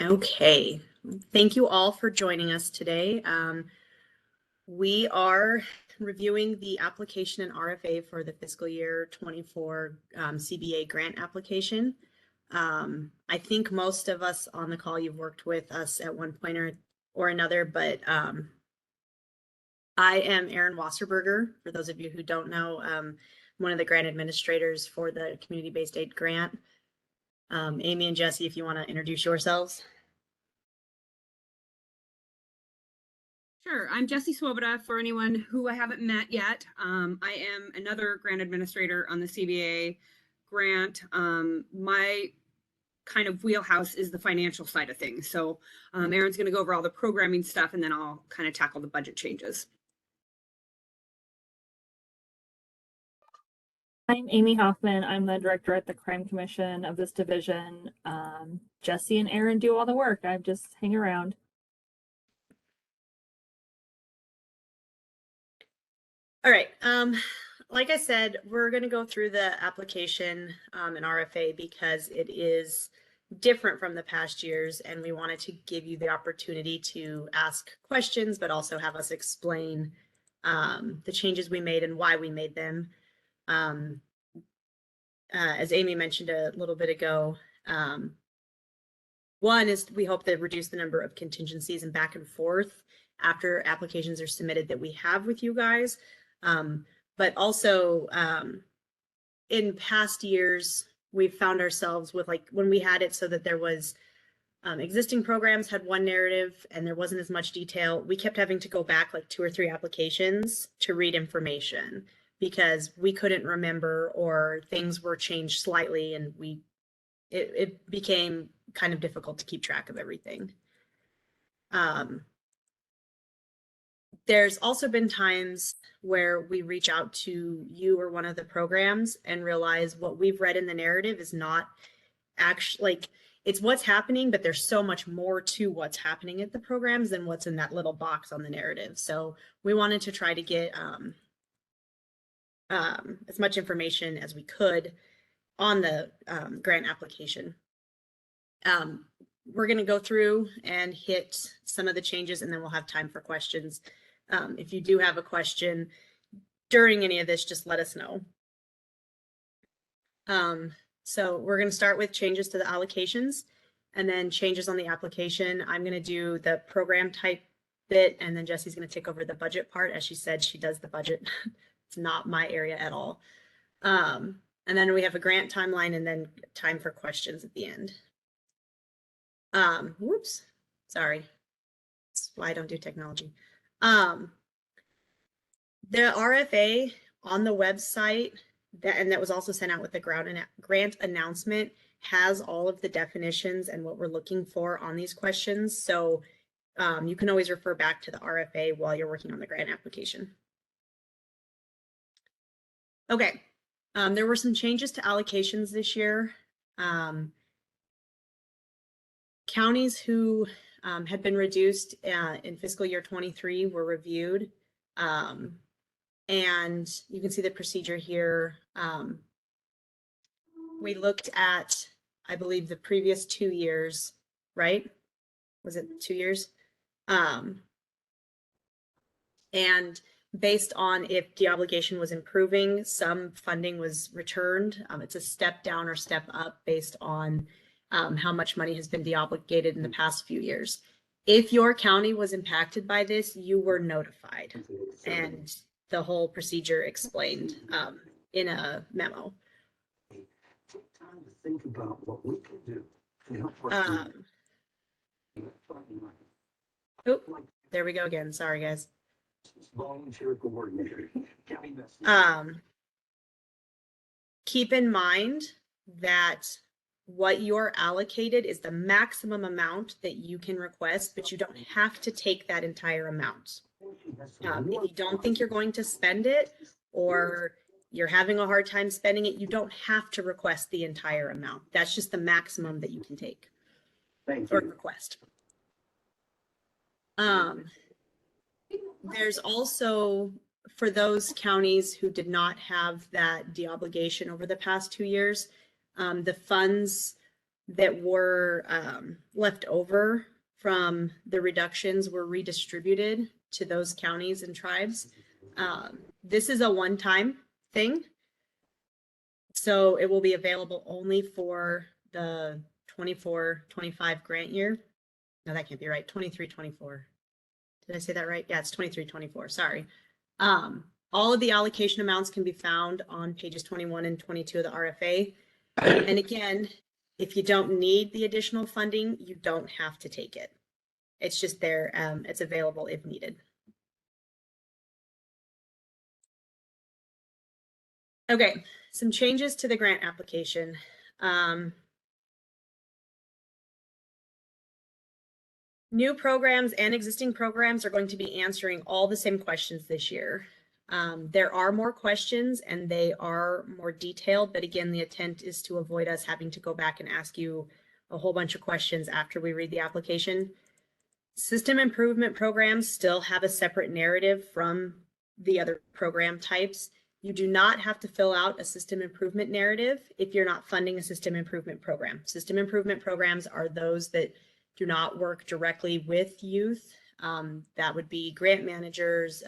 Okay, thank you all for joining us today. We are reviewing the application and RFA for the fiscal year 24 CBA grant application. I think most of us on the call, you've worked with us at one point or another, but I am Erin Wasserberger. For those of you who don't know, one of the grant administrators for the community-based aid grant. Amy and Jesse, if you want to introduce yourselves. Sure. I'm Jessie Swoboda. For anyone who I haven't met yet, I am another grant administrator on the CBA grant. My kind of wheelhouse is the financial side of things. So Erin's going to go over all the programming stuff, and then I'll kind of tackle the budget changes. I'm Amy Hoffman. I'm the director at the Crime Commission of this division. Jesse and Erin do all the work. I just hang around. All right. Like I said, we're going to go through the application and RFA because it is different from the past years, and we wanted to give you the opportunity to ask questions, but also have us explain the changes we made and why we made them. As Amy mentioned a little bit ago, one is we hope to reduce the number of contingencies and back and forth after applications are submitted that we have with you guys. But also in past years, we've found ourselves with, like, when we had it so that there was existing programs had one narrative and there wasn't as much detail, we kept having to go back like 2 or 3 applications to read information because we couldn't remember or things were changed slightly, and it became kind of difficult to keep track of everything. There's also been times where we reach out to you or one of the programs and realize what we've read in the narrative is not actually, like, it's what's happening, but there's so much more to what's happening at the programs than what's in that little box on the narrative. So we wanted to try to get as much information as we could on the grant application. We're going to go through and hit some of the changes, and then we'll have time for questions. If you do have a question during any of this, just let us know. So we're going to start with changes to the allocations and then changes on the application. I'm going to do the program type bit, and then Jesse's going to take over the budget part. As she said, she does the budget. It's not my area at all. And then we have a grant timeline and then time for questions at the end. Whoops, sorry. That's why I don't do technology. The RFA on the website that was also sent out with the grant announcement has all of the definitions and what we're looking for on these questions. So you can always refer back to the RFA while you're working on the grant application. Okay, there were some changes to allocations this year. Counties who had been reduced in fiscal year 23 were reviewed. And you can see the procedure here. We looked at, I believe, the previous 2 years, right? Was it 2 years? And based on if the obligation was improving, some funding was returned. It's a step down or step up based on how much money has been deobligated in the past few years. If your county was impacted by this, you were notified, and the whole procedure explained in a memo. Take time to think about what we can do to help. Oh, there we go again. Sorry, guys. Volunteer coordinator. Keep in mind that what you're allocated is the maximum amount that you can request, but you don't have to take that entire amount. If you don't think you're going to spend it, or you're having a hard time spending it, you don't have to request the entire amount. That's just the maximum that you can take or request. There's also, for those counties who did not have that deobligation over the past 2 years, the funds that were left over from the reductions were redistributed to those counties and tribes. This is a one-time thing. So it will be available only for the 24-25 grant year. No, that can't be right. 23-24. Did I say that right? Yeah, it's 23-24. Sorry. All of the allocation amounts can be found on pages 21 and 22 of the RFA. And again, if you don't need the additional funding, you don't have to take it. It's just there. It's available if needed. Okay, some changes to the grant application. New programs and existing programs are going to be answering all the same questions this year. There are more questions and they are more detailed, but again, the intent is to avoid us having to go back and ask you a whole bunch of questions after we read the application. System improvement programs still have a separate narrative from the other program types. You do not have to fill out a system improvement narrative if you're not funding a system improvement program. System improvement programs are those that do not work directly with youth. That would be grant managers,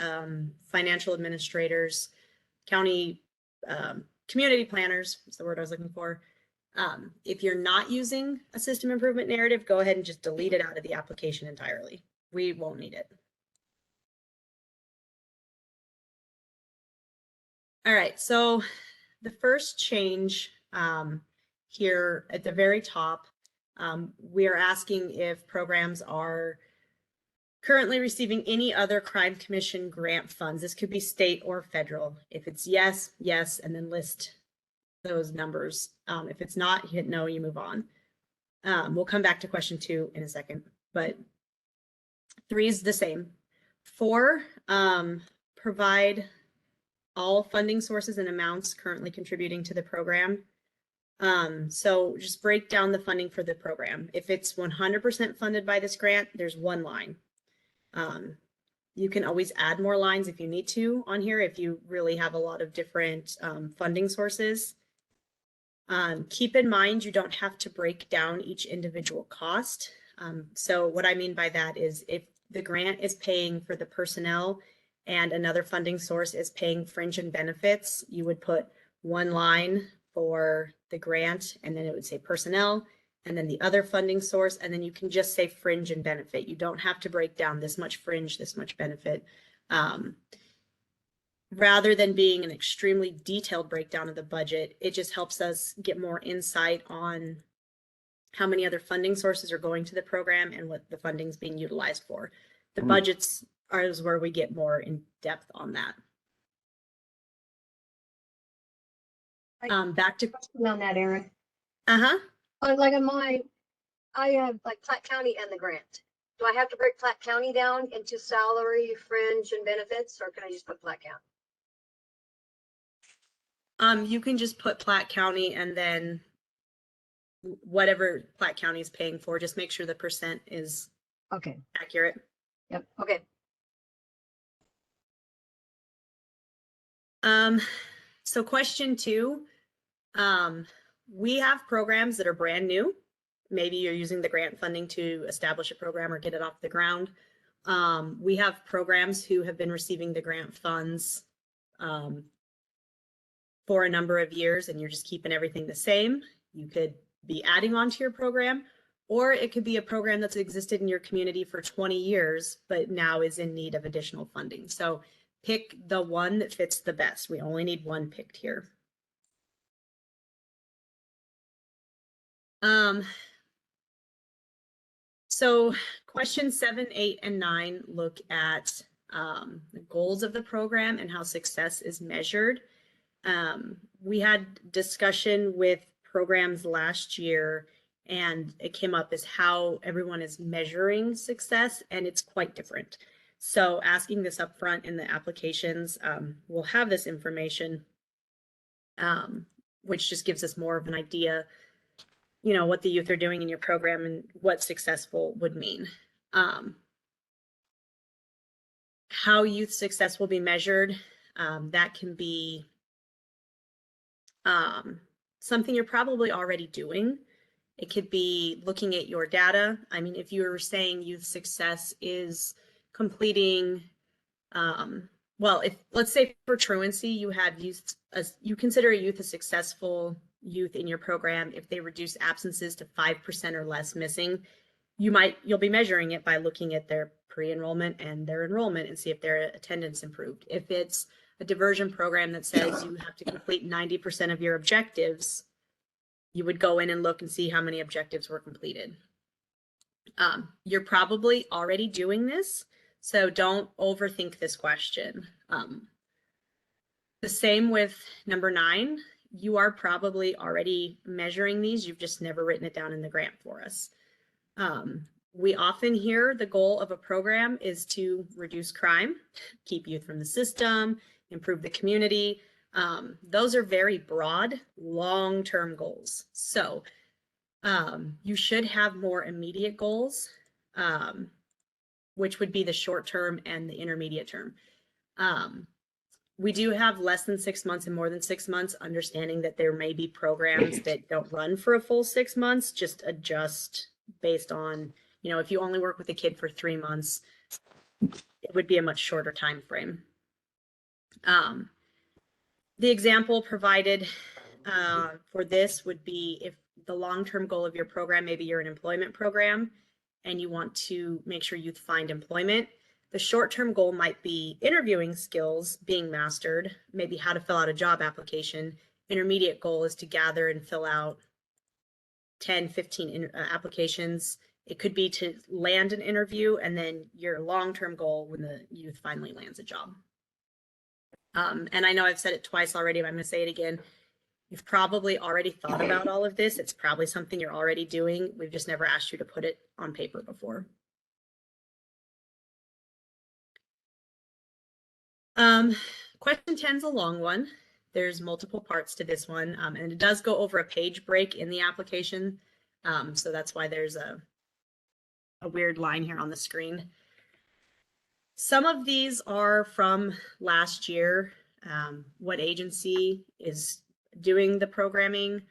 financial administrators, county community planners, is the word I was looking for. If you're not using a system improvement narrative, go ahead and just delete it out of the application entirely. We won't need it. All right, so the first change here at the very top, we are asking if programs are currently receiving any other Crime Commission grant funds. This could be state or federal. If it's yes, yes, and then list those numbers. If it's not, hit no, you move on. We'll come back to question 2 in a second, but 3 is the same. 4, provide all funding sources and amounts currently contributing to the program. So just break down the funding for the program. If it's 100% funded by this grant, there's one line. You can always add more lines if you need to on here, if you really have a lot of different funding sources. Keep in mind, you don't have to break down each individual cost. So what I mean by that is if the grant is paying for the personnel and another funding source is paying fringe and benefits, you would put one line for the grant and then it would say personnel and then the other funding source, and then you can just say fringe and benefit. You don't have to break down this much fringe, this much benefit. Rather than being an extremely detailed breakdown of the budget, it just helps us get more insight on how many other funding sources are going to the program and what the funding is being utilized for. The budgets are where we get more in depth on that. Back to on that, Erin. uh-huh. Like on my, I have like Platte County and the grant. Do I have to break Platte County down into salary, fringe, and benefits, or can I just put Platte County? You can just put Platte County and then whatever Platte County is paying for, just make sure the percent is Okay. accurate. Yep. Okay. So question 2, we have programs that are brand new. Maybe you're using the grant funding to establish a program or get it off the ground. We have programs who have been receiving the grant funds for a number of years and you're just keeping everything the same. You could be adding on to your program, or it could be a program that's existed in your community for 20 years, but now is in need of additional funding. So pick the one that fits the best. We only need one picked here. So questions 7, 8, and 9 look at the goals of the program and how success is measured. We had discussion with programs last year and it came up as how everyone is measuring success, and it's quite different. So asking this up front in the applications, we'll have this information, which just gives us more of an idea, you know, what the youth are doing in your program and what successful would mean. How youth success will be measured, that can be something you're probably already doing. It could be looking at your data. I mean, if you were saying youth success is completing, well, if let's say for truancy, you have youth, you consider a youth a successful youth in your program if they reduce absences to 5% or less missing. You'll be measuring it by looking at their pre-enrollment and their enrollment and see if their attendance improved. If it's a diversion program that says you have to complete 90% of your objectives, you would go in and look and see how many objectives were completed. You're probably already doing this, so don't overthink this question. The same with number 9. You are probably already measuring these. You've just never written it down in the grant for us. We often hear the goal of a program is to reduce crime, keep youth from the system, improve the community. Those are very broad, long-term goals. So you should have more immediate goals, which would be the short-term and the intermediate term. We do have less than 6 months and more than 6 months, understanding that there may be programs that don't run for a full 6 months, just adjust based on, you know, if you only work with a kid for 3 months, it would be a much shorter time frame. The example provided for this would be if the long-term goal of your program, maybe you're an employment program and you want to make sure youth find employment. The short-term goal might be interviewing skills being mastered, maybe how to fill out a job application. Intermediate goal is to gather and fill out 10, 15 applications. It could be to land an interview, and then your long-term goal when the youth finally lands a job. And I know I've said it twice already, but I'm going to say it again. You've probably already thought about all of this. It's probably something you're already doing. We've just never asked you to put it on paper before. Question 10 is a long one. There's multiple parts to this one, and it does go over a page break in the application. So that's why there's a weird line here on the screen. Some of these are from last year. What agency is doing the programming,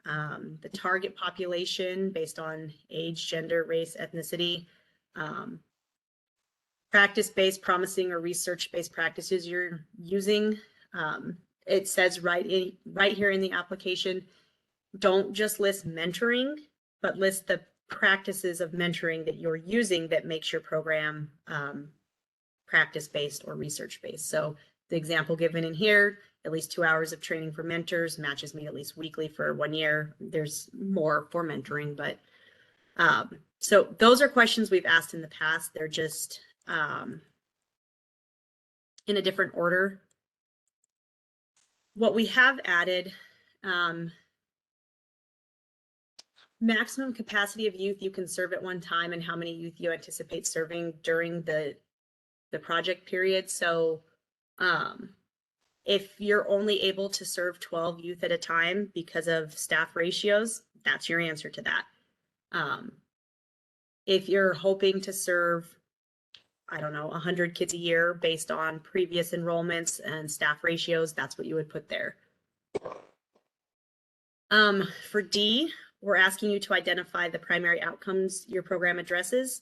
the target population based on age, gender, race, ethnicity, practice-based, promising, or research-based practices you're using. It says right here in the application, don't just list mentoring, but list the practices of mentoring that you're using that makes your program practice-based or research-based. So the example given in here, at least 2 hours of training for mentors, matches meet at least weekly for 1 year. There's more for mentoring, but so those are questions we've asked in the past. They're just in a different order. What we have added, maximum capacity of youth you can serve at one time and how many youth you anticipate serving during the project period. So if you're only able to serve 12 youth at a time because of staff ratios, that's your answer to that. If you're hoping to serve, I don't know, 100 kids a year based on previous enrollments and staff ratios, that's what you would put there. For D, we're asking you to identify the primary outcomes your program addresses.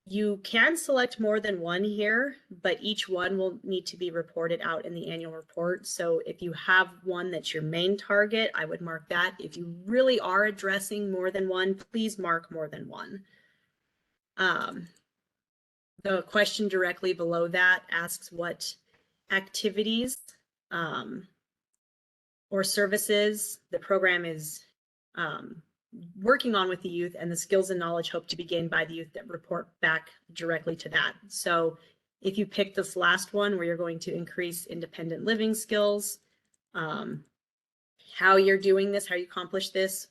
You can select more than one here, but each one will need to be reported out in the annual report. So if you have one that's your main target, I would mark that. If you really are addressing more than one, please mark more than one. The question directly below that asks what activities or services the program is working on with the youth, and the skills and knowledge hoped to be gained by the youth that report back directly to that. So if you pick this last one where you're going to increase independent living skills, how you're doing this, how you accomplish this,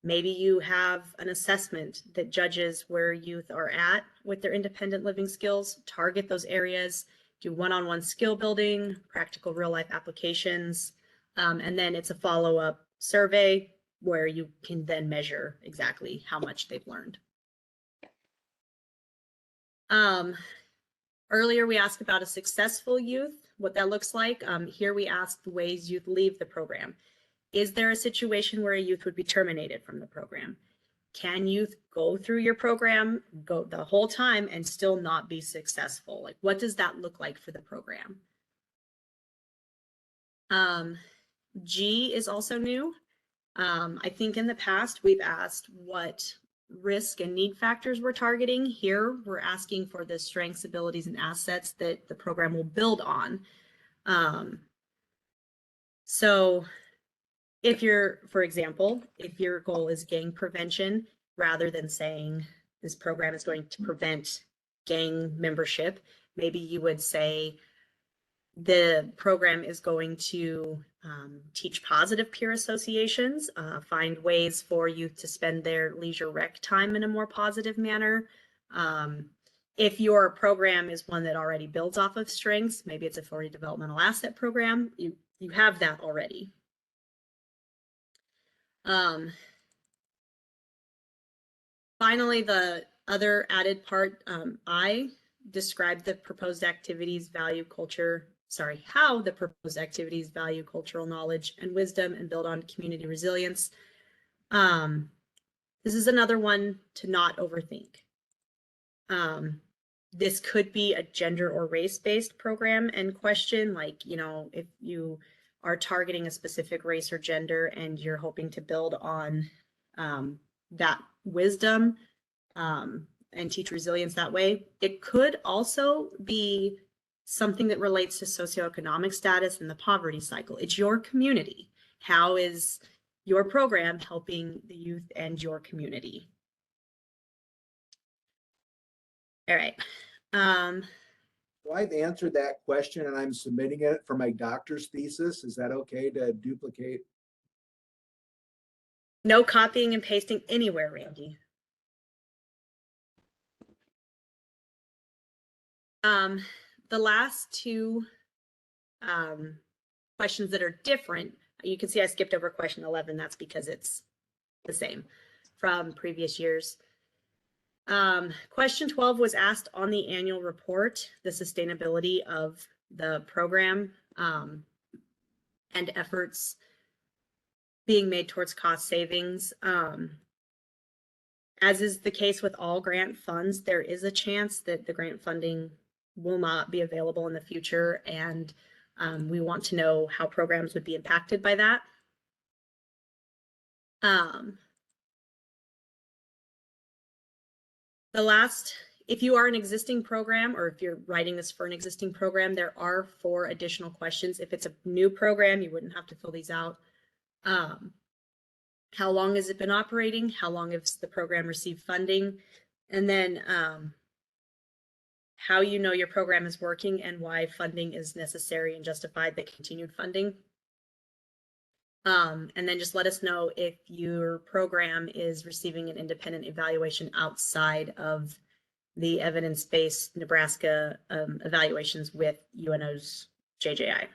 maybe you have an assessment that judges where youth are at with their independent living skills, target those areas, do one-on-one skill building, practical real-life applications, and then it's a follow-up survey where you can then measure exactly how much they've learned. Earlier we asked about a successful youth, what that looks like. Here we asked the ways youth leave the program. Is there a situation where a youth would be terminated from the program? can youth go through your program, go the whole time and still not be successful? Like, what does that look like for the program? G is also new. I think in the past we've asked what risk and need factors we're targeting. Here we're asking for the strengths, abilities, and assets that the program will build on. So if you're, for example, if your goal is gang prevention, rather than saying this program is going to prevent gang membership, maybe you would say the program is going to teach positive peer associations, find ways for youth to spend their leisure rec time in a more positive manner. If your program is one that already builds off of strengths, maybe it's a 40 developmental asset program, you have that already. Finally, the other added part, I described the proposed activities value culture, how the proposed activities value cultural knowledge and wisdom and build on community resilience. This is another one to not overthink. This could be a gender or race-based program and question, like, you know, if you are targeting a specific race or gender and you're hoping to build on that wisdom and teach resilience that way. It could also be something that relates to socioeconomic status and the poverty cycle. It's your community. How is your program helping the youth and your community? All right. So I've answered that question and I'm submitting it for my doctor's thesis. Is that okay to duplicate? No copying and pasting anywhere, Randy. The last two questions that are different, you can see I skipped over question 11. That's because it's the same from previous years. Question 12 was asked on the annual report, the sustainability of the program and efforts being made towards cost savings. As is the case with all grant funds, there is a chance that the grant funding will not be available in the future, and we want to know how programs would be impacted by that. The last, if you are an existing program or if you're writing this for an existing program, there are 4 additional questions. If it's a new program, you wouldn't have to fill these out. How long has it been operating? How long has the program received funding? And then how you know your program is working and why funding is necessary and justified the continued funding. And then just let us know if your program is receiving an independent evaluation outside of the evidence-based Nebraska evaluations with UNO's JJI.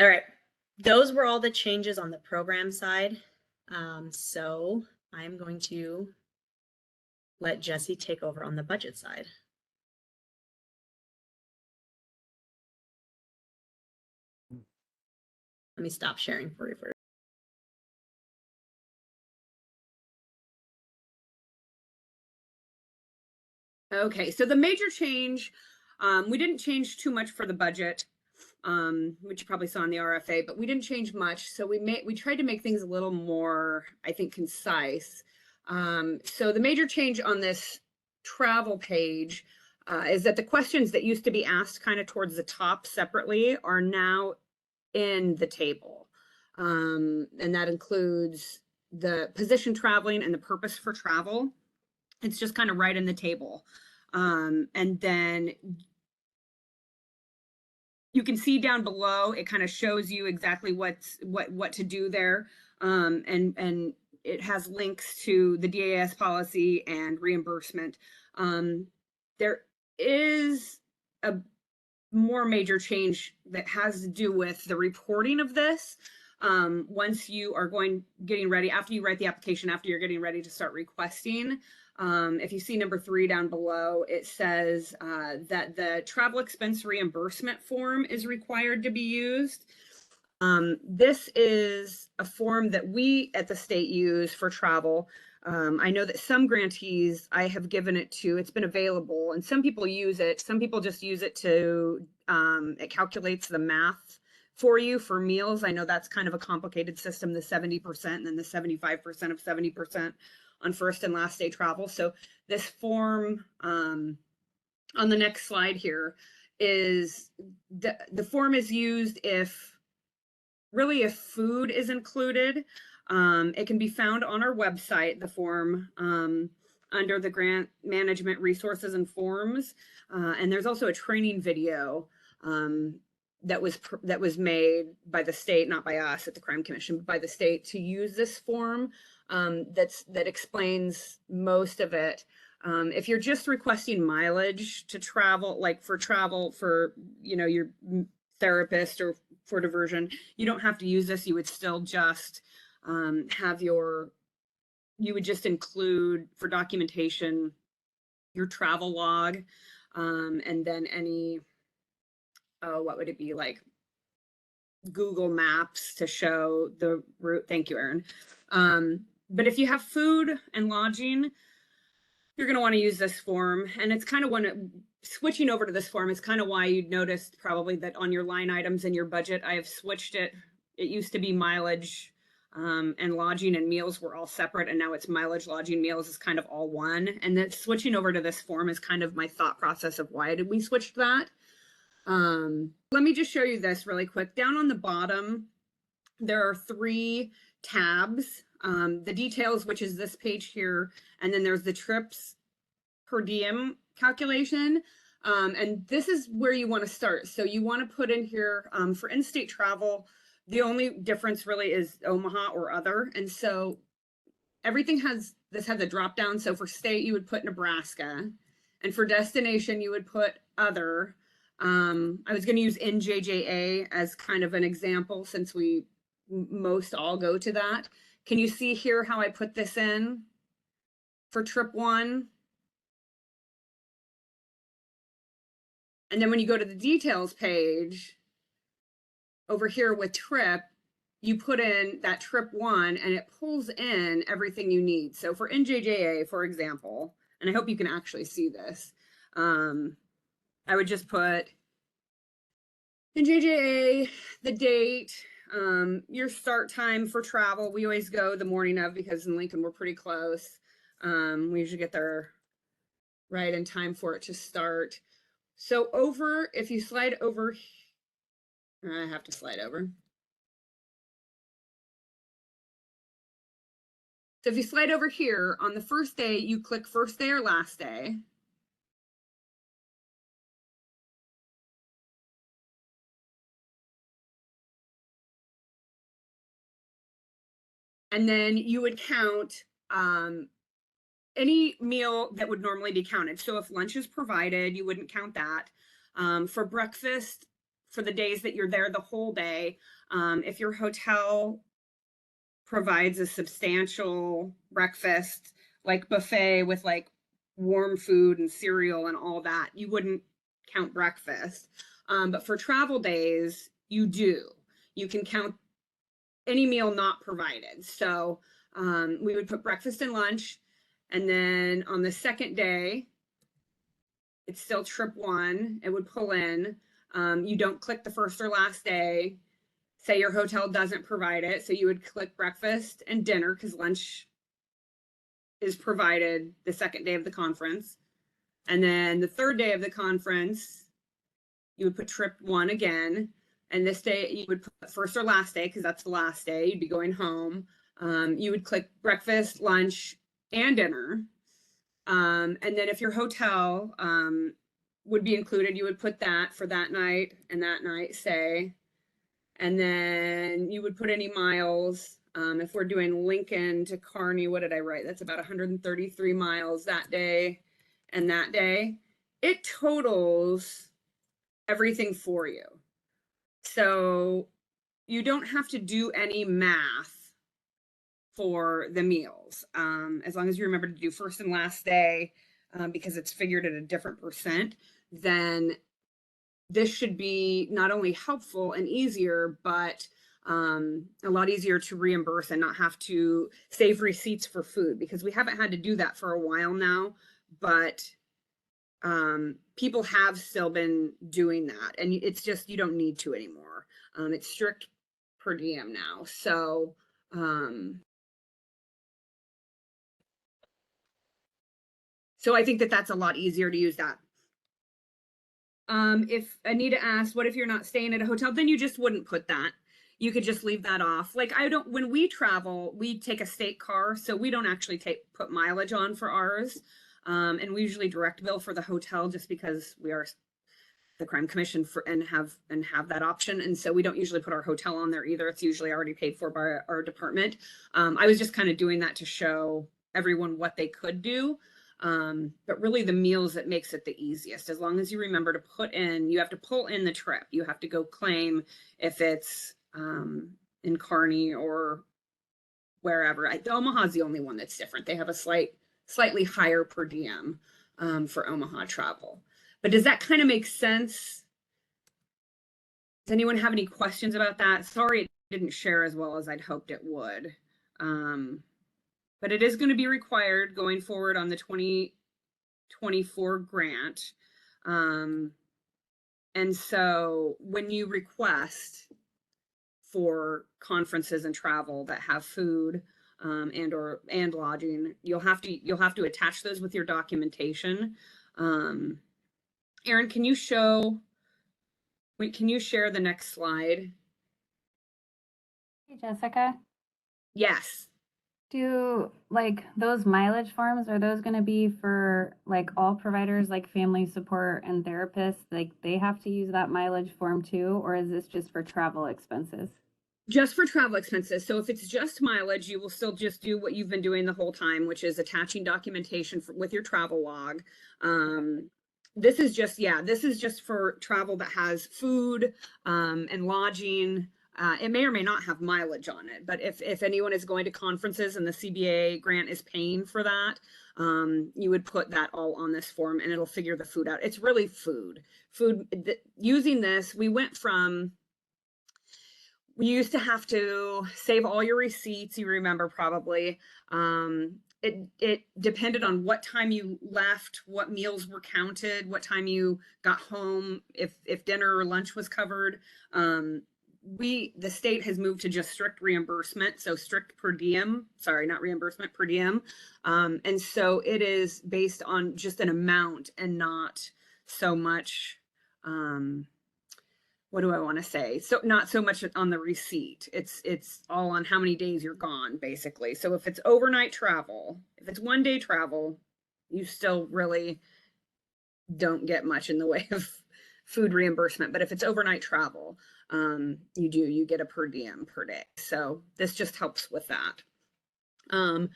All right, those were all the changes on the program side. So I'm going to let Jesse take over on the budget side. Let me stop sharing for you first. Okay, so the major change, we didn't change too much for the budget, which you probably saw in the RFA, but we didn't change much. So we tried to make things a little more, I think, concise. So the major change on this travel page is that the questions that used to be asked kind of towards the top separately are now in the table. And that includes the position traveling and the purpose for travel. It's just kind of right in the table. And then you can see down below, it kind of shows you exactly what to do there. And it has links to the DAS policy and reimbursement. There is a more major change that has to do with the reporting of this. Once you are getting ready, after you write the application, after you're getting ready to start requesting, if you see number 3 down below, it says that the travel expense reimbursement form is required to be used. This is a form that we at the state use for travel. I know that some grantees I have given it to, it's been available, and some people use it. Some people just use it to, it calculates the math for you for meals. I know that's kind of a complicated system, the 70% and then the 75% of 70% on first and last day travel. So this form on the next slide here is the form is used if food is included. It can be found on our website, the form, under the grant management resources and forms. And there's also a training video that was made by the state, not by us at the Crime Commission, but by the state to use this form that explains most of it. If you're just requesting mileage to travel, like for travel for, you know, your therapist or for diversion, you don't have to use this. You would still just you would just include for documentation your travel log, and then any, what would it be, like Google Maps to show the route. Thank you, Erin. But if you have food and lodging, you're going to want to use this form. And it's kind of switching over to this form is kind of why you'd noticed probably that on your line items in your budget, I have switched it. It used to be mileage and lodging and meals were all separate. And now it's mileage, lodging, meals is kind of all one. And then switching over to this form is kind of my thought process of why did we switch that? Let me just show you this really quick. Down on the bottom, there are 3 tabs. The details, which is this page here, and then there's the trips per diem calculation. And this is where you want to start. So you want to put in here for in-state travel, the only difference really is Omaha or other. And so everything has a drop down. So for state, you would put Nebraska, and for destination, you would put other. I was going to use NJJA as kind of an example since we most all go to that. Can you see here how I put this in for trip 1? And then when you go to the details page over here with trip, you put in that trip 1 and it pulls in everything you need. So for NJJA, for example, and I hope you can actually see this, I would just put NJJA, the date, your start time for travel. We always go the morning of because in Lincoln we're pretty close. We usually get there right in time for it to start. So if you slide over, I have to slide over. So if you slide over here on the first day, you click first day or last day. And then you would count any meal that would normally be counted. So if lunch is provided, you wouldn't count that. For breakfast, for the days that you're there the whole day, if your hotel provides a substantial breakfast, like buffet with like warm food and cereal and all that, you wouldn't count breakfast. But for travel days, you do. You can count any meal not provided. So we would put breakfast and lunch. And then on the second day, it's still trip 1. It would pull in. You don't click the first or last day. Say your hotel doesn't provide it. So you would click breakfast and dinner because lunch is provided the second day of the conference. And then the third day of the conference, you would put trip 1 again. And this day you would put first or last day because that's the last day. You'd be going home. You would click breakfast, lunch, and dinner. And then if your hotel would be included, you would put that for that night and that night, say. And then you would put any miles. If we're doing Lincoln to Kearney, what did I write? That's about 133 miles that day and that day. It totals everything for you. So you don't have to do any math for the meals, as long as you remember to do first and last day, because it's figured at a different percent, then this should be not only helpful and easier, but a lot easier to reimburse and not have to save receipts for food, because we haven't had to do that for a while now, but people have still been doing that, and it's just, you don't need to anymore. It's strict per diem now. So, so I think that that's a lot easier to use that. If Anita asked, what if you're not staying at a hotel? Then you just wouldn't put that. You could just leave that off. Like, when we travel, we take a state car, so we don't actually put mileage on for ours. And we usually direct bill for the hotel just because we are the crime commission and have that option. And so we don't usually put our hotel on there either. It's usually already paid for by our department. I was just kind of doing that to show everyone what they could do. But really the meals that makes it the easiest, as long as you remember to you have to pull in the trip. You have to go claim if it's in Kearney or wherever. Omaha's the only one that's different. They have a slightly higher per diem for Omaha travel. But does that kind of make sense? Does anyone have any questions about that? Sorry, it didn't share as well as I'd hoped it would. But it is going to be required going forward on the 2024 grant. And so when you request for conferences and travel that have food and lodging, you'll have to attach those with your documentation. Erin, can you share the next slide? Hey, Jessica, Yes. do like those mileage forms, are those going to be for like all providers, like family support and therapists? Like they have to use that mileage form too, or is this just for travel expenses? Just for travel expenses. So if it's just mileage, you will still just do what you've been doing the whole time, which is attaching documentation with your travel log. This is just for travel that has food and lodging. It may or may not have mileage on it, but if anyone is going to conferences and the CBA grant is paying for that, you would put that all on this form and it'll figure the food out. It's really food. Using this, we used to have to save all your receipts, you remember probably. It depended on what time you left, what meals were counted, what time you got home, if dinner or lunch was covered. The state has moved to just strict reimbursement, so strict per diem, sorry, not reimbursement, per diem. And so it is based on just an amount and not so much, what do I want to say? So not so much on the receipt. It's all on how many days you're gone, basically. So if it's overnight travel, if it's 1 day travel, you still really don't get much in the way of food reimbursement. But if it's overnight travel, you get a per diem per day. So this just helps with that. And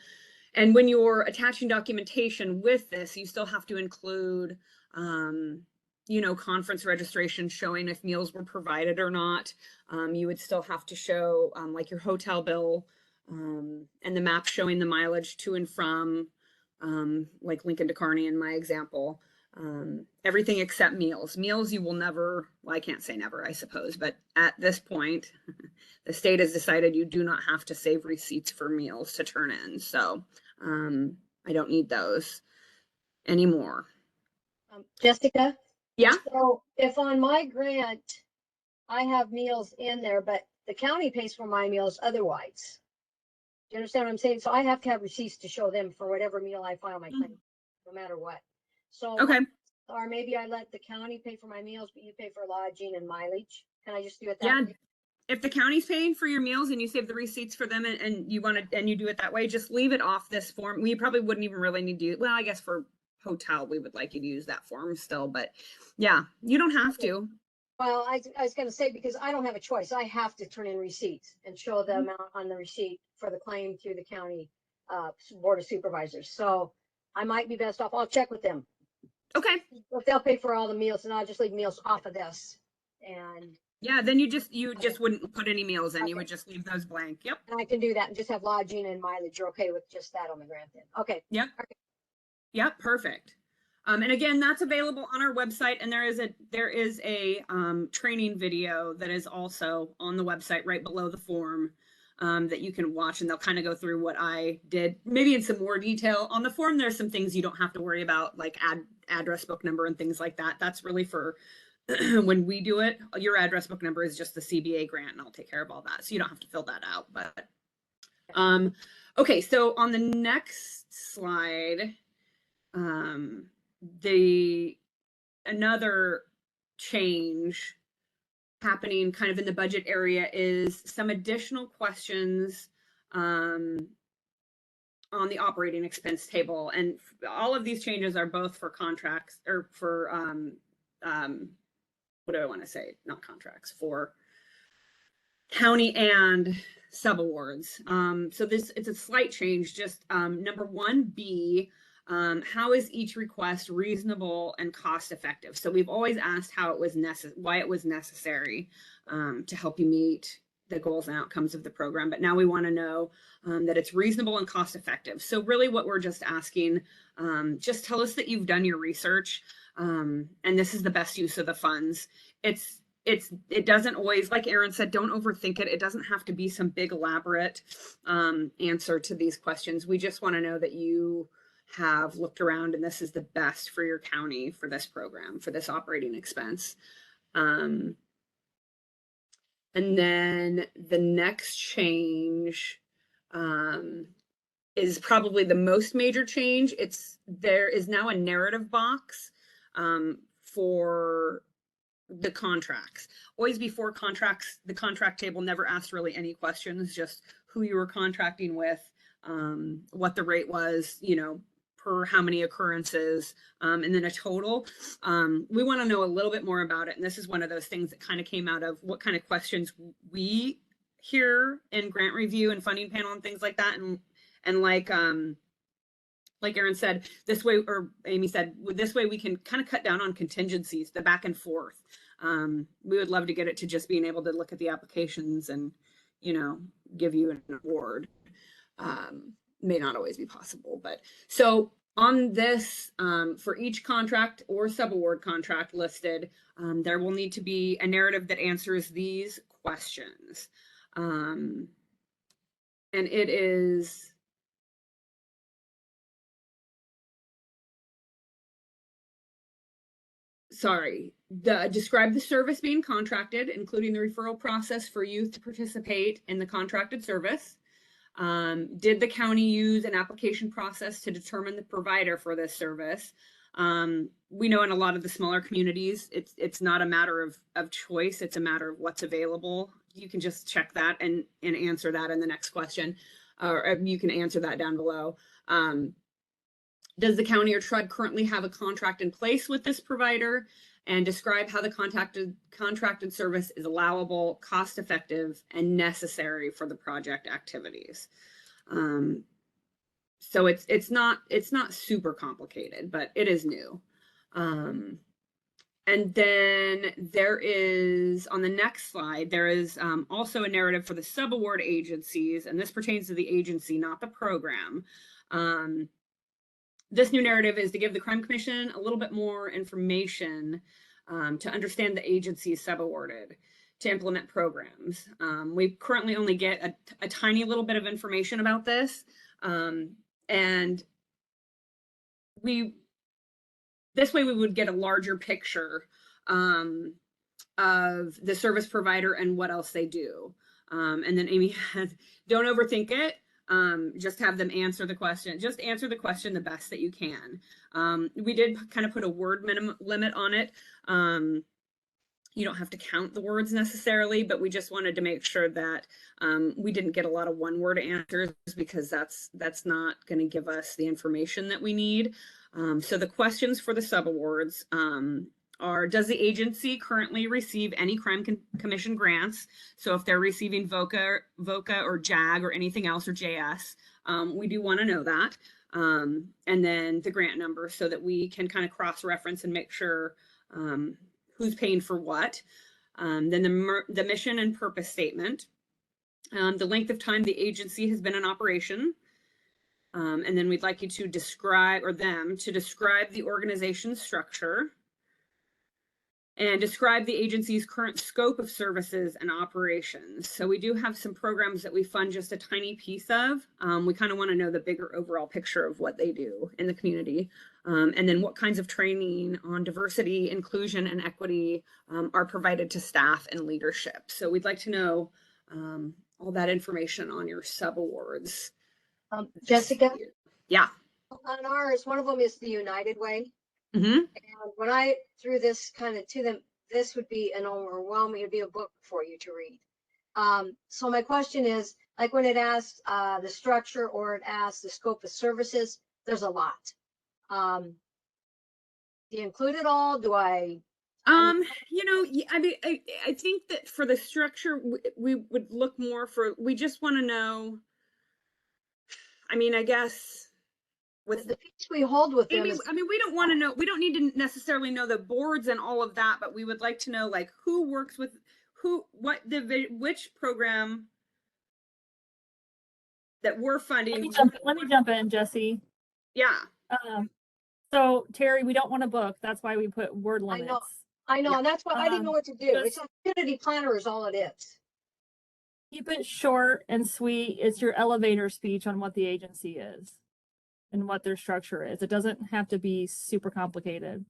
when you're attaching documentation with this, you still have to include conference registration showing if meals were provided or not. You would still have to show like your hotel bill and the map showing the mileage to and from, like Lincoln to Kearney in my example. Everything except meals. Meals you will never, well, I can't say never, I suppose, but at this point, the state has decided you do not have to save receipts for meals to turn in. So I don't need those anymore. Jessica? Yeah. So if on my grant, I have meals in there, but the county pays for my meals otherwise. Do you understand what I'm saying? So I have to have receipts to show them for whatever meal I file my claim, no matter what. So, okay. Or maybe I let the county pay for my meals, but you pay for lodging and mileage. Can I just do it that Yeah. way? If the county's paying for your meals and you save the receipts for them and you do it that way, just leave it off this form. We probably wouldn't even really need to, well, I guess for hotel, we would like you to use that form still, but yeah, you don't have to. Well, I was going to say, because I don't have a choice. I have to turn in receipts and show the amount on the receipt for the claim through the county board of supervisors. So I might be best off. I'll check with them. Okay. If they'll pay for all the meals, and I'll just leave meals off of this. And yeah, then you just wouldn't put any meals in. Okay. You would just leave those blank. Yep. And I can do that and just have lodging and mileage. You're okay with just that on the grant then? Okay. Yep. Okay. Yep. Perfect. And again, that's available on our website, and there is a training video that is also on the website right below the form that you can watch, and they'll kind of go through what I did, maybe in some more detail. On the form, there's some things you don't have to worry about, like address book number and things like that. That's really for when we do it. Your address book number is just the CBA grant, and I'll take care of all that, so you don't have to fill that out. But okay, so on the next slide, another change happening kind of in the budget area is some additional questions on the operating expense table. And all of these changes are both for contracts, or for what do I want to say? Not contracts, for county and subawards. So it's a slight change. Just number 1B, how is each request reasonable and cost effective? So we've always asked why it was necessary to help you meet the goals and outcomes of the program, but now we want to know that it's reasonable and cost effective. So really what we're just asking, just tell us that you've done your research, and this is the best use of the funds. It doesn't always, like Erin said, don't overthink it. It doesn't have to be some big elaborate answer to these questions. We just want to know that you have looked around and this is the best for your county for this program, for this operating expense. And then the next change is probably the most major change. There is now a narrative box for the contracts. Always before contracts, the contract table never asked really any questions, just who you were contracting with, what the rate was, per how many occurrences, and then a total. We want to know a little bit more about it. And this is one of those things that kind of came out of what kind of questions we hear in grant review and funding panel and things like that. And like Erin said, this way, or Amy said, this way we can kind of cut down on contingencies, the back and forth. We would love to get it to just being able to look at the applications and, give you an award. May not always be possible, but so on this, for each contract or subaward contract listed, there will need to be a narrative that answers these questions. And it is, describe the service being contracted, including the referral process for youth to participate in the contracted service. Did the county use an application process to determine the provider for this service? We know in a lot of the smaller communities, it's not a matter of choice, it's a matter of what's available. You can just check that and answer that in the next question, or you can answer that down below. Does the county or TRUD currently have a contract in place with this provider? And describe how the contracted service is allowable, cost effective, and necessary for the project activities. So it's not super complicated, but it is new. And then there is, on the next slide, there is also a narrative for the subaward agencies, and this pertains to the agency, not the program. This new narrative is to give the Crime Commission a little bit more information to understand the agency is subawarded to implement programs. We currently only get a tiny little bit of information about this. And this way we would get a larger picture of the service provider and what else they do. And then Amy has, don't overthink it. Just have them answer the question. Just answer the question the best that you can. We did kind of put a word minimum limit on it. You don't have to count the words necessarily, but we just wanted to make sure that we didn't get a lot of one-word answers, because that's not going to give us the information that we need. So the questions for the subawards are, does the agency currently receive any Crime Commission grants? So if they're receiving VOCA or JAG or anything else, or JS, we do want to know that. And then the grant number, so that we can kind of cross-reference and make sure who's paying for what. Then the mission and purpose statement, the length of time the agency has been in operation, And then we'd like you to describe, or them to describe the organization structure and describe the agency's current scope of services and operations. So we do have some programs that we fund just a tiny piece of. We kind of want to know the bigger overall picture of what they do in the community. And then what kinds of training on diversity, inclusion, and equity are provided to staff and leadership. So we'd like to know all that information on your subawards. Jessica, Yeah. on ours, one of them is the United Way. Mm-hmm. And when I threw this kind of to them, this would be an overwhelming, it'd be a book for you to read. So my question is, like when it asks the structure or it asks the scope of services, there's a lot. Do you include it all? Do I? You know, I mean, I think that for the structure, we would look more for, we just want to know, I mean, I guess with The piece we hold with them Amy, is, I mean, we don't want to know, we don't need to necessarily know the boards and all of that, but we would like to know like who works with who, what which program that we're funding. Let me jump in, Jesse. Yeah. So Terry, we don't want a book. That's why we put word I know. limits. I know, Yeah. and that's why I didn't know what to do. just- It's a community planner is all it is. Keep it short and sweet. It's your elevator speech on what the agency is and what their structure is. It doesn't have to be super complicated.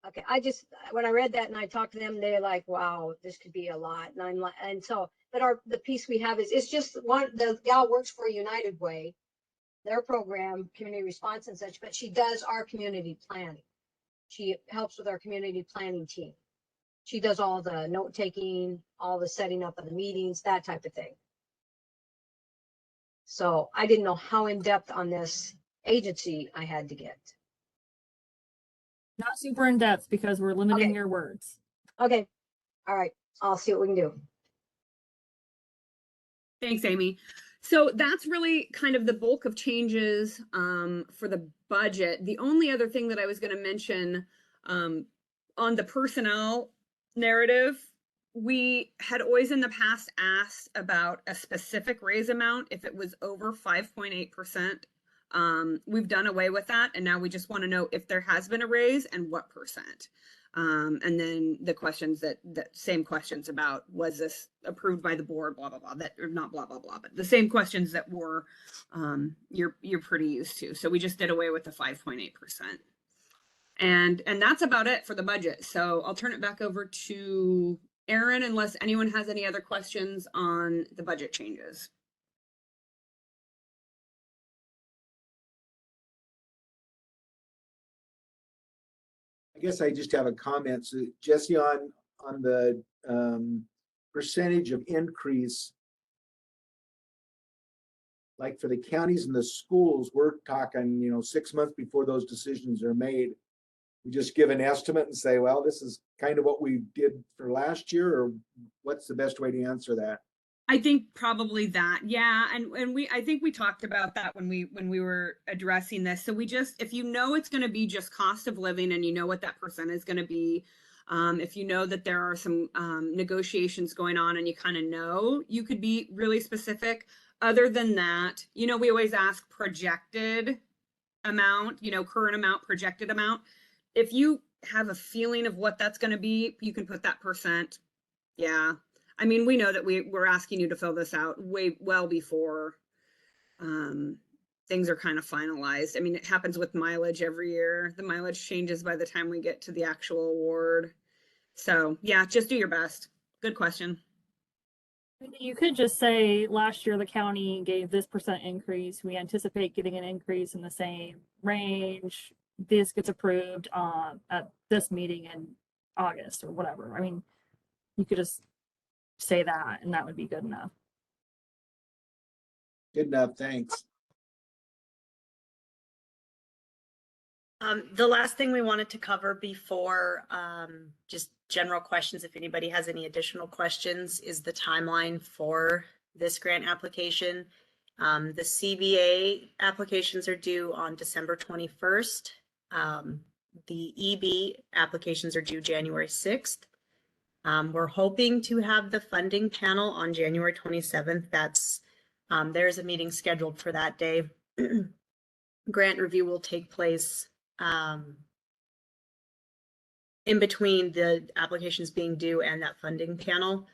Okay, I just, when I read that and I talked to them, they're like, wow, this could be a lot. And I'm like, and so, but the piece we have is, it's just one, the gal works for United Way, their program, community response and such, but she does our community planning. She helps with our community planning team. She does all the note taking, all the setting up of the meetings, that type of thing. So I didn't know how in depth on this agency I had to get. Not super in depth because we're limiting Okay. your words. Okay, all right, I'll see what we can do. Thanks, Amy. So that's really kind of the bulk of changes for the budget. The only other thing that I was going to mention on the personnel narrative, we had always in the past asked about a specific raise amount if it was over 5.8%. We've done away with that, and now we just want to know if there has been a raise and what percent. And then the questions that same questions about, was this approved by the board, blah, blah, blah, that, or not blah, blah, blah, but the same questions that were, you're pretty used to. So we just did away with the 5.8%. And that's about it for the budget. So I'll turn it back over to Erin, unless anyone has any other questions on the budget changes. I guess I just have a comment. So Jesse, on the percentage of increase, like for the counties and the schools, we're talking, 6 months before those decisions are made. We just give an estimate and say, well, this is kind of what we did for last year, or what's the best way to answer that? I think probably that, yeah, and I think we talked about that when we were addressing this. So we just, if you know it's going to be just cost of living and you know what that percent is going to be, if you know that there are some negotiations going on and you kind of know, you could be really specific. Other than that, we always ask projected amount, current amount, projected amount. If you have a feeling of what that's going to be, you can put that percent. Yeah. I mean, we know that we're asking you to fill this out well before things are kind of finalized. I mean, it happens with mileage every year. The mileage changes by the time we get to the actual award. So yeah, just do your best. Good question. You could just say last year the county gave this percent increase. We anticipate getting an increase in the same range. This gets approved at this meeting in August or whatever. I mean, you could just say that and that would be good enough. Good enough, thanks. The last thing we wanted to cover before just general questions, if anybody has any additional questions, is the timeline for this grant application. The CBA applications are due on December 21st. The EB applications are due January 6th. We're hoping to have the funding panel on January 27th. There's a meeting scheduled for that day. grant review will take place in between the applications being due and that funding panel.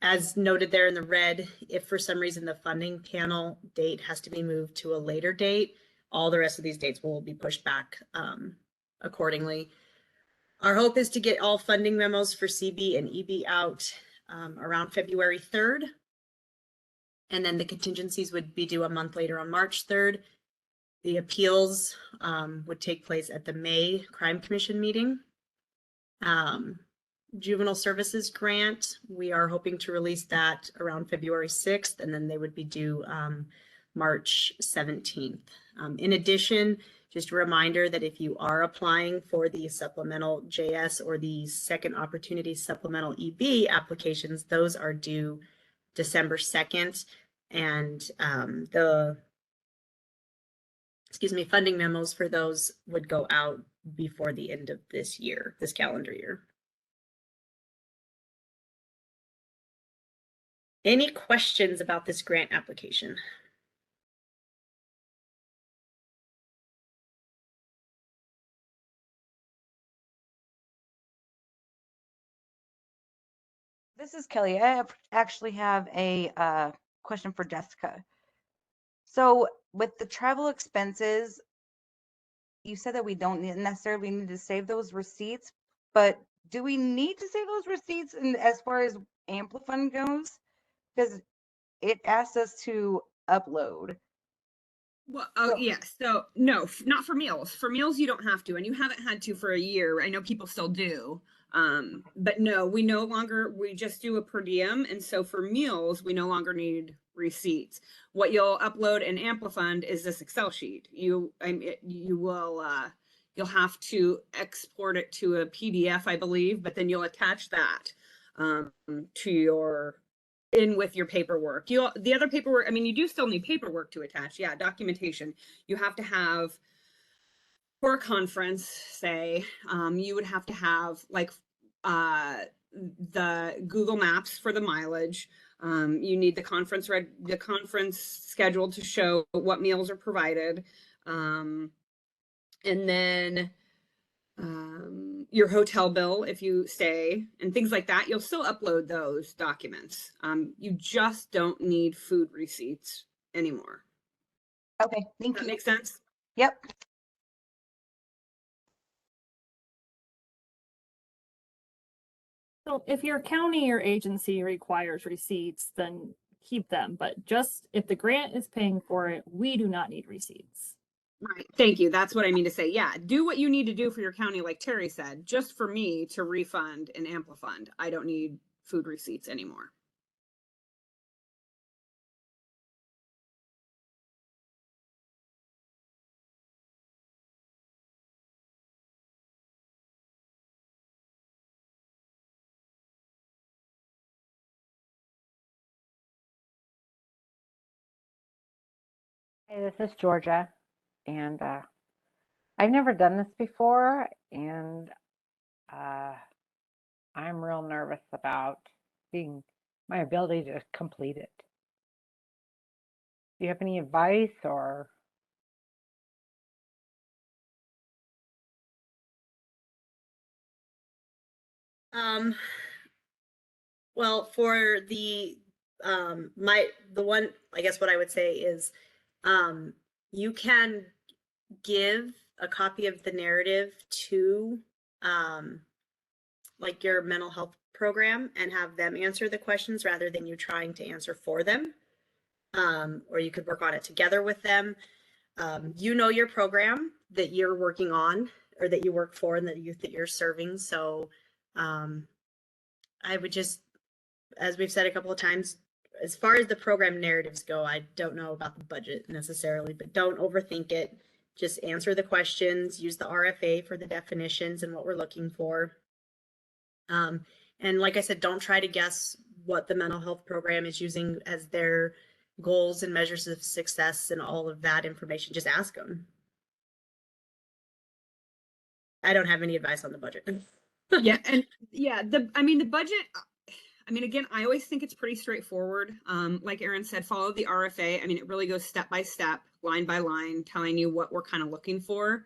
As noted there in the red, if for some reason the funding panel date has to be moved to a later date, all the rest of these dates will be pushed back accordingly. Our hope is to get all funding memos for CB and EB out around February 3rd. And then the contingencies would be due a month later on March 3rd. The appeals would take place at the May Crime Commission meeting. Juvenile Services Grant, we are hoping to release that around February 6th, and then they would be due March 17th. In addition, just a reminder that if you are applying for the supplemental JS or the second opportunity supplemental EB applications, those are due December 2nd, and the funding memos for those would go out before the end of this year, this calendar year. Any questions about this grant application? This is Kelly. Actually have a question for Jessica. So with the travel expenses, you said that we don't necessarily need to save those receipts, but do we need to save those receipts in, as far as Amplifund goes? Because it asks us to upload. Well, oh, So- yeah. So no, not for meals. For meals, you don't have to, and you haven't had to for a year. I know people still do. But no, we just do a per diem. And so for meals, we no longer need receipts. What you'll upload in Amplifund is this Excel sheet. You'll have to export it to a PDF, I believe, but then you'll attach that to your with your paperwork. The other paperwork, I mean, you do still need paperwork to attach. Yeah, documentation. You have to have, for a conference, say, you would have to have like the Google Maps for the mileage. You need the conference schedule to show what meals are provided. And then your hotel bill if you stay and things like that. You'll still upload those documents. You just don't need food receipts anymore. Okay, thank That you. makes sense? Yep. So if your county or agency requires receipts, then keep them. But just if the grant is paying for it, we do not need receipts. Right. Thank you. That's what I mean to say. Yeah. Do what you need to do for your county, like Terry said. Just for me to refund and Amplifund, I don't need food receipts anymore. Hey, this is Georgia, and I've never done this before, and I'm real nervous about my ability to complete it. Do you have any advice or? Well, for the one, I guess what I would say is, you can give a copy of the narrative to, like your mental health program and have them answer the questions rather than you trying to answer for them. Or you could work on it together with them. You know your program that you're working on or that you work for and the youth that you're serving. So, I would just, as we've said a couple of times, as far as the program narratives go, I don't know about the budget necessarily, but don't overthink it. Just answer the questions, use the RFA for the definitions and what we're looking for. And like I said, don't try to guess what the mental health program is using as their goals and measures of success and all of that information. Just ask them. I don't have any advice on the budget. Yeah. And yeah, the budget, I mean, again, I always think it's pretty straightforward. Like Erin said, follow the RFA. I mean, it really goes step by step, line by line, telling you what we're kind of looking for.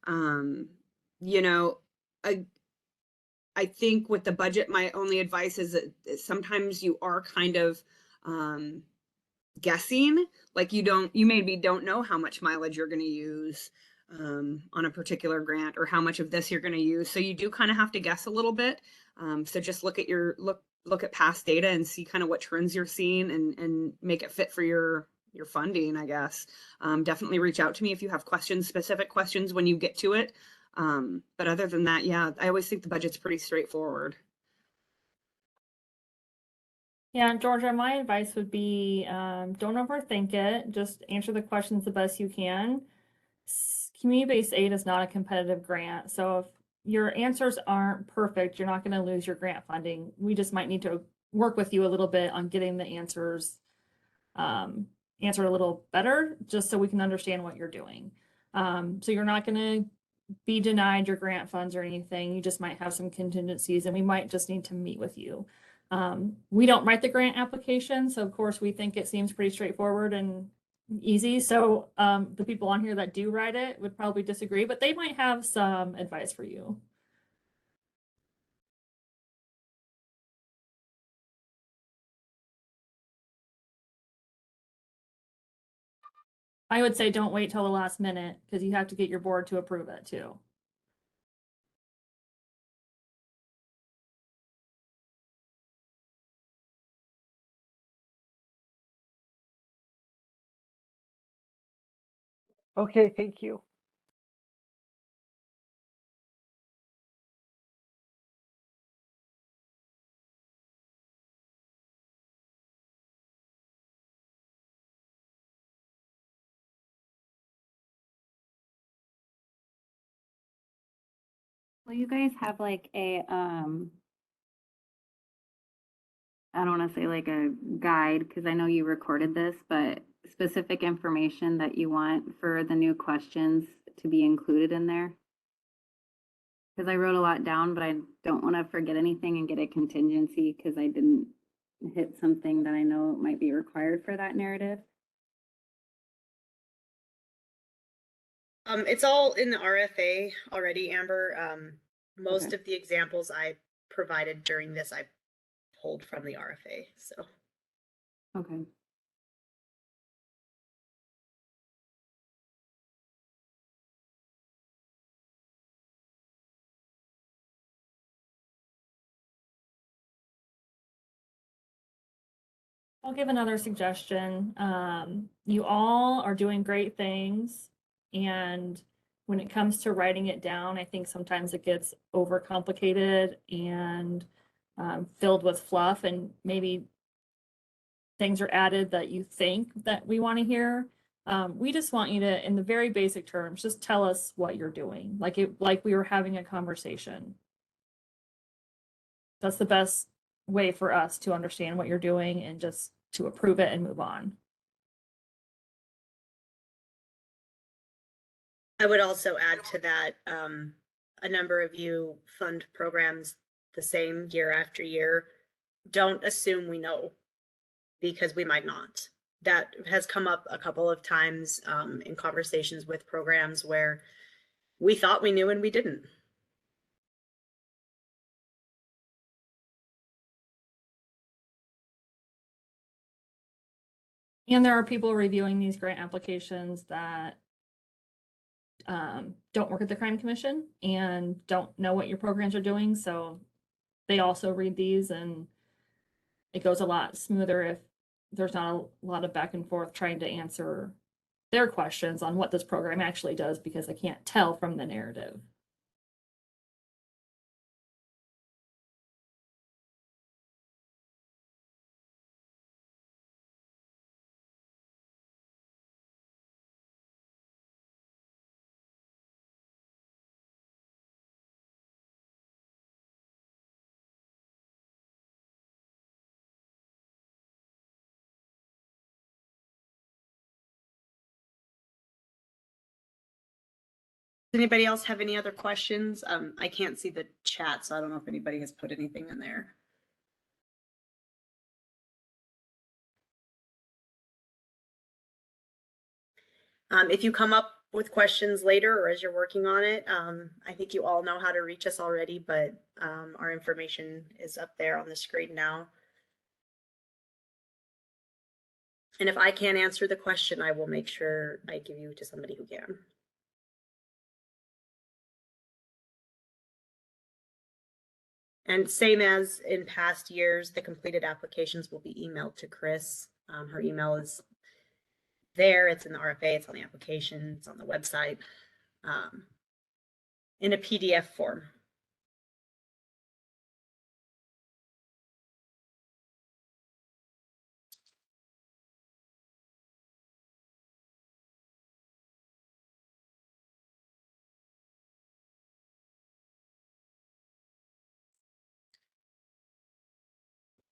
You know, I think with the budget, my only advice is that sometimes you are kind of guessing, like you maybe don't know how much mileage you're going to use on a particular grant or how much of this you're going to use. So you do kind of have to guess a little bit. So just look at look at past data and see kind of what trends you're seeing and make it fit for your funding, I guess. Definitely reach out to me if you have questions, specific questions when you get to it. But other than that, yeah, I always think the budget's pretty straightforward. Yeah, Georgia, my advice would be don't overthink it. Just answer the questions the best you can. Community-based aid is not a competitive grant. So if your answers aren't perfect, you're not going to lose your grant funding. We just might need to work with you a little bit on getting the answers answered a little better, just so we can understand what you're doing. So you're not going to be denied your grant funds or anything. You just might have some contingencies, and we might just need to meet with you. We don't write the grant application, so of course we think it seems pretty straightforward and easy. So the people on here that do write it would probably disagree, but they might have some advice for you. I would say don't wait till the last minute because you have to get your board to approve it too. Okay, thank you. Will you guys have like a, I don't want to say like a guide, because I know you recorded this, but specific information that you want for the new questions to be included in there? Because I wrote a lot down, but I don't want to forget anything and get a contingency because I didn't hit something that I know might be required for that narrative. It's all in the RFA already, Amber. Most Okay. of the examples I provided during this, I pulled from the RFA. So Okay. I'll give another suggestion. You all are doing great things, and when it comes to writing it down, I think sometimes it gets overcomplicated and filled with fluff, and maybe things are added that you think that we want to hear. We just want you to, in the very basic terms, just tell us what you're doing, like we were having a conversation. That's the best way for us to understand what you're doing and just to approve it and move on. I would also add to that, a number of you fund programs the same year after year. Don't assume we know, because we might not. That has come up a couple of times in conversations with programs where we thought we knew and we didn't. And there are people reviewing these grant applications that don't work at the Crime Commission and don't know what your programs are doing. So they also read these, and it goes a lot smoother if there's not a lot of back and forth trying to answer their questions on what this program actually does, because I can't tell from the narrative. Does anybody else have any other questions? I can't see the chat, so I don't know if anybody has put anything in there. If you come up with questions later or as you're working on it, I think you all know how to reach us already, but our information is up there on the screen now. And if I can't answer the question, I will make sure I give you to somebody who can. And same as in past years, the completed applications will be emailed to Chris. Her email is there. It's in the RFA. It's on the application. It's on the website in a PDF form.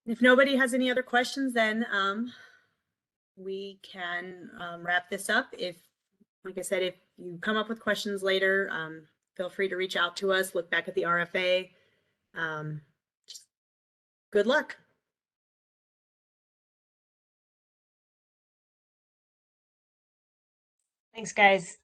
If nobody has any other questions, then we can wrap this up. If, like I said, if you come up with questions later, feel free to reach out to us, look back at the RFA. Just good luck. Thanks, guys.